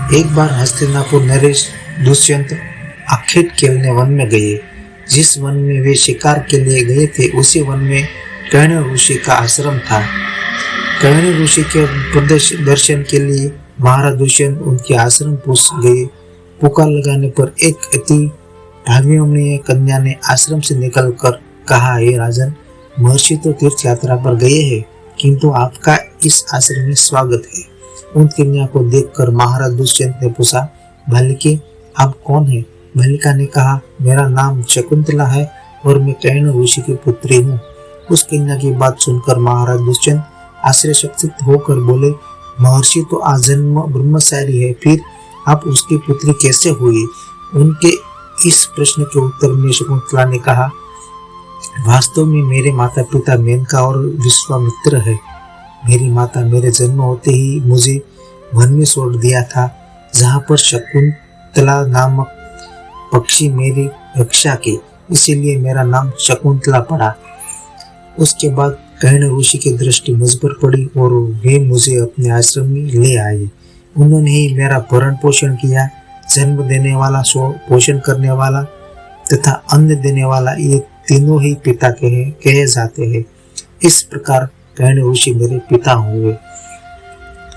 एक बार हस्तिनापुर नरेश दुष्यंत आखेट खेलने वन में गए। जिस वन में वे शिकार के लिए गए थे उसी वन में कर्ण ऋषि का आश्रम था। कर्ण ऋषि के दर्शन के लिए महाराज दुष्यंत उनके आश्रम पहुंच गए। पुकार लगाने पर एक अति भाग्यमय कन्या ने आश्रम से निकलकर कहा, हे राजन, महर्षि तो तीर्थ यात्रा पर गए हैं, किंतु आपका इस आश्रम में स्वागत है। उन कन्या को देखकर महाराज दुष्यंत ने पूछा, बालिके, आप कौन है? बालिका ने कहा, मेरा नाम शकुंतला है और मैं कर्ण ऋषि की पुत्री हूँ। उस कन्या की बात सुनकर महाराज दुष्यंत आश्चर्यचकित होकर बोले, महर्षि तो आजन्म ब्रह्मचारी है, फिर आप उसकी पुत्री कैसे हुई? उनके इस प्रश्न के उत्तर में शकुंतला ने कहा, वास्तव में मेरे माता पिता मेनका और विश्वामित्र है। मेरी माता मेरे जन्म होते ही मुझे वन में छोड़ दिया था, जहाँ पर शकुंतला नामक पक्षी मेरी रक्षा की, इसीलिए मेरा नाम शकुंतला पड़ा। उसके बाद कर्ण ऋषि की दृष्टि मुझ पर पड़ी और वे मुझे अपने आश्रम में ले आए। उन्होंने ही मेरा भरण पोषण किया। जन्म देने वाला, पोषण करने वाला तथा अन्न देने वाला, ये तीनों ही पिता कहे जाते हैं। इस प्रकार कर्ण ऋषि मेरे पिता हुए।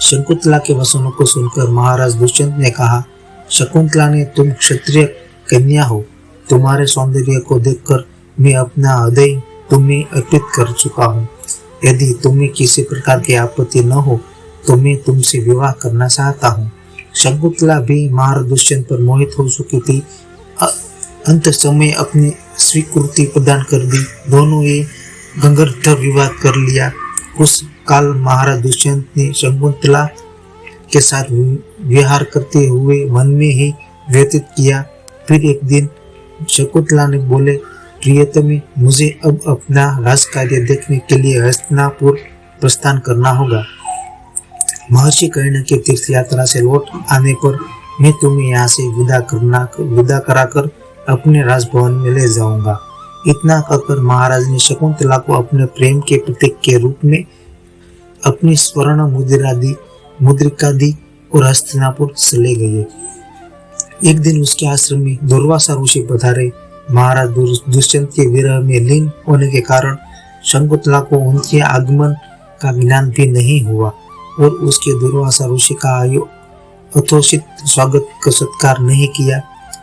शकुंतला के वचनों को सुनकर महाराज दुष्यंत ने कहा, शकुंतला ने, तुम क्षत्रिय कन्या हो। तुम्हारे सौंदर्य को देखकर मैं अपना हृदय तुम्हें अर्पित कर चुका हूँ। यदि तुम्हें किसी प्रकार की आपत्ति न हो तो मैं तुमसे विवाह करना चाहता हूँ। शकुंतला भी महाराज दुष्यंत पर मोहित हो चुकी थी। अंत समय अपनी स्वीकृति प्रदान कर दी। दोनों ये गंधर्व विवाह कर लिया। उस काल महाराज दुष्यंत ने शकुंतला के साथ विहार करते हुए वन में ही व्यतीत किया। फिर एक दिन शकुंतला ने बोले, प्रियतमे, मुझे अब अपना राजकार्य देखने के लिए हस्तिनापुर प्रस्थान करना होगा। महर्षि कर्ण के तीर्थ यात्रा से लौट आने पर मैं तुम्हें यहाँ से विदा कराकर अपने राजभवन में ले जाऊंगा। इतना कहकर महाराज ने शकुंतला को अपने प्रेम के प्रतीक के रूप में अपनी स्वर्ण मुद्रिका दी और हस्तिनापुर चले गए। एक दिन उसके आश्रम में दुर्वासा ऋषि पधारे। महाराज दुष्यंत के विरह में लीन होने के कारण शकुंतला को उनके आगमन का ज्ञान भी नहीं हुआ और उसके दुर्वासा ऋषि का यथोचित स्वागत का सत्कार नहीं किया।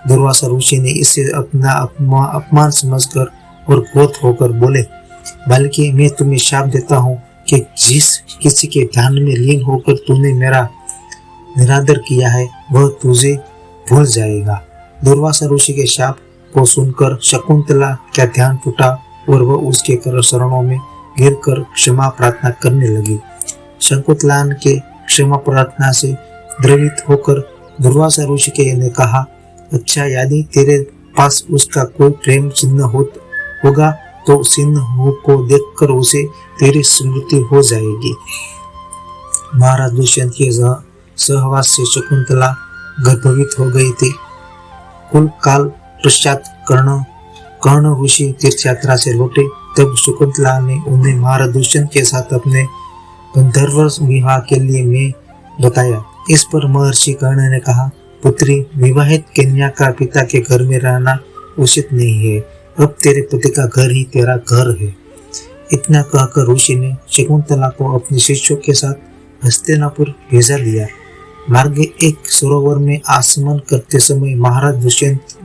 दुर्वासा ऋषि ने इसे अपना अपमान समझकर और क्रोध होकर बोले, बल्कि मैं तुम्हें शाप देता हूँ कि जिस किसी के ध्यान में लीन होकर तूने मेरा निरादर किया है वह तुझे भूल जाएगा। दुर्वासा ऋषि के शाप को सुनकर शकुंतला का ध्यान टूटा और वह उसके चरणों में गिरकर क्षमा प्रार्थना करने लगी। शकुंतला के क्षमा प्रार्थना से द्रवित होकर दुर्वासा ऋषि ने कहा, अच्छा, यदि तेरे पास उसका कोई प्रेम चिन्ह होगा तो चिन्ह को देखकर उसे तेरी स्मृति हो जाएगी। महाराज दुष्यंत के सहवास से शकुंतला गर्भवती हो गई थी। कुल काल पश्चात कर्ण ऋषि तीर्थ यात्रा से लौटे तब शकुंतला ने उन्हें महाराज दुष्यंत के साथ अपने गंधर्व विवाह के लिए मैं बताया। इस पर महर्षि कर्ण ने कहा, पुत्री, विवाहित कन्या का पिता के घर में रहना उचित नहीं है। अब तेरे पति का घर ही तेरा घर है। इतना कहकर ऋषि ने शकुंतला को अपने शिष्यों के साथ हस्तिनापुर भेजा दिया। मार्ग एक सरोवर में आसमन करते समय महाराज दुष्यंत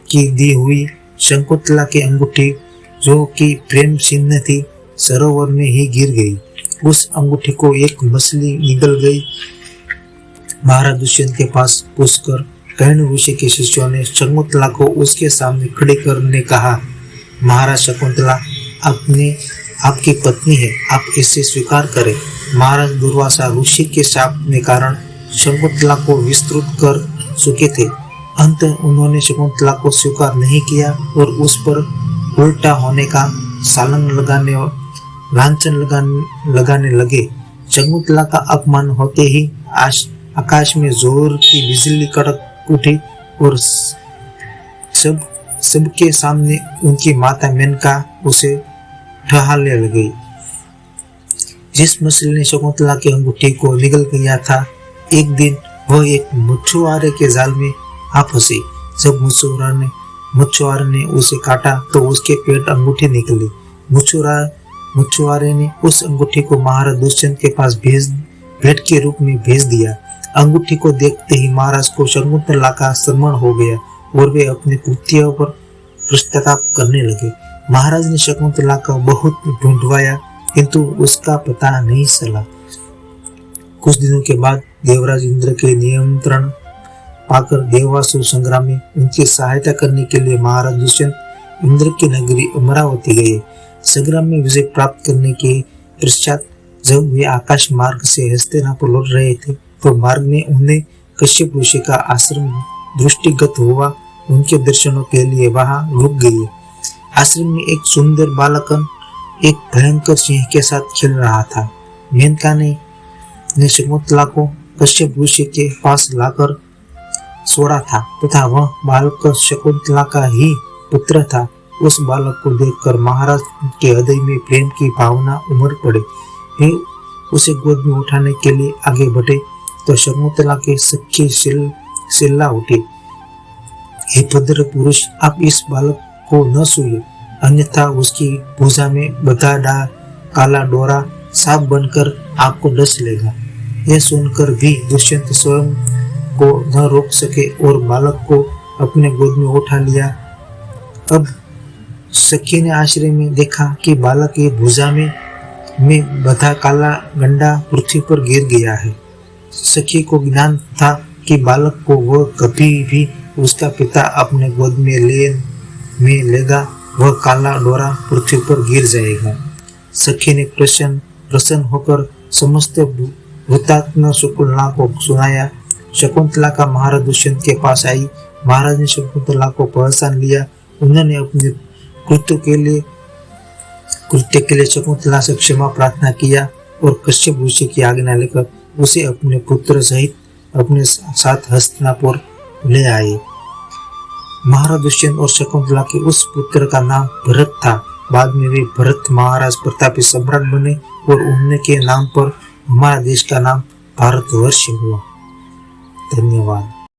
की दी हुई शकुंतला की अंगूठी, जो कि प्रेम चिन्ह थी, सरोवर में ही गिर गई। उस अंगूठी को एक मछली निगल गई। महाराज दुष्यंत के पास पूछकर कर्ण ऋषि के शिष्यों ने शकुंतला को उसके सामने खड़ी करने कहा, महाराज, शकुंतला आपकी पत्नी है, आप इसे स्वीकार करें। महाराज दुर्वासा ऋषि के शाप के कारण शकुंतला को विस्तृत कर चुके थे। अंत उन्होंने शकुंतला को स्वीकार नहीं किया और उस पर उल्टा होने का लांछन लगाने लगे। शकुंतला का अपमान होते ही आकाश में जोर की बिजली कड़क उठी और सबके सामने उनकी माता मेनका उसे ठहालने लगी। जिस मछली ने शकुंतला की अंगूठी को निगल गया था, एक दिन वह एक मछुआरे के जाल में आ फंसी। जब मछुआरे ने उसे काटा तो उसके पेट अंगूठी निकली। मछुआरे ने उस अंगूठी को महाराज दुष्यंत के पास भेंट के रूप में भेज दिया। अंगूठी को देखते ही महाराज को शकुंतला का स्मरण हो गया और वे अपने कृत्यों पर पश्चाताप करने लगे। महाराज ने शकुंतला का बहुत ढूंढवाया किंतु उसका पता नहीं चला। कुछ दिनों के बाद देवराज इंद्र के नियंत्रण पाकर देवासुर संग्राम में उनकी सहायता करने के लिए महाराज दुष्यंत इंद्र की नगरी अमरावती गए। संग्राम में विजय प्राप्त करने के पश्चात जब वे आकाश मार्ग से हस्तिनापुर लौट रहे थे तो मार्ग में उन्हें कश्यप ऋषि का आश्रम दृष्टिगत हुआ। उनके दर्शनों के लिए वहां रुक गए। आश्रम में एक सुंदर बालकन एक भयंकर सिंह के साथ खेल रहा था। मेनका ने शकुंतला को कश्यप ऋषि के पास लाकर छोड़ा था तथा वह बालक शकुंतला का ही पुत्र था। उस बालक को देखकर महाराज के हृदय में प्रेम की भावना उमड़ पड़े। वे उसे गोद में उठाने के लिए आगे बढ़े तो शकुंतला के सच्ची चिल्ला उठी, हे भद्र पुरुष, आप इस बालक को न छूइए, अन्यथा उसकी भुजा में बधा काला डोरा सांप बनकर आपको डस लेगा। यह सुनकर भी दुष्यंत स्वयं को न रोक सके और बालक को अपने गोद में उठा लिया। अब सखी ने आश्रय में देखा कि बालक की भुजा में बधा काला गंडा पृथ्वी पर गिर गया है। सखी को ज्ञान था कि बालक को वह कभी भी उसका पिता अपने गोद में लेगा, वह काला डोरा पृथ्वी पर गिर जाएगा। सखी ने प्रसन्न होकर समस्त वृत्तांत शकुंतला को सुनाया। शकुंतला का महाराज दुष्यंत के पास आई। महाराज ने शकुंतला को पहचान लिया। उन्होंने अपने कृत्य के लिए शकुंतला से क्षमा प्रार्थना किया और कश्यप ऋषि की आज्ञा लेकर उसे अपने पुत्र सहित अपने साथ हस्तिनापुर ले आए। महाराज दुष्यंत और शकुंतला के उस पुत्र का नाम भरत था। बाद में वे भरत महाराज प्रतापी सम्राट बने और उनके नाम पर हमारा देश का नाम भारतवर्ष हुआ। धन्यवाद।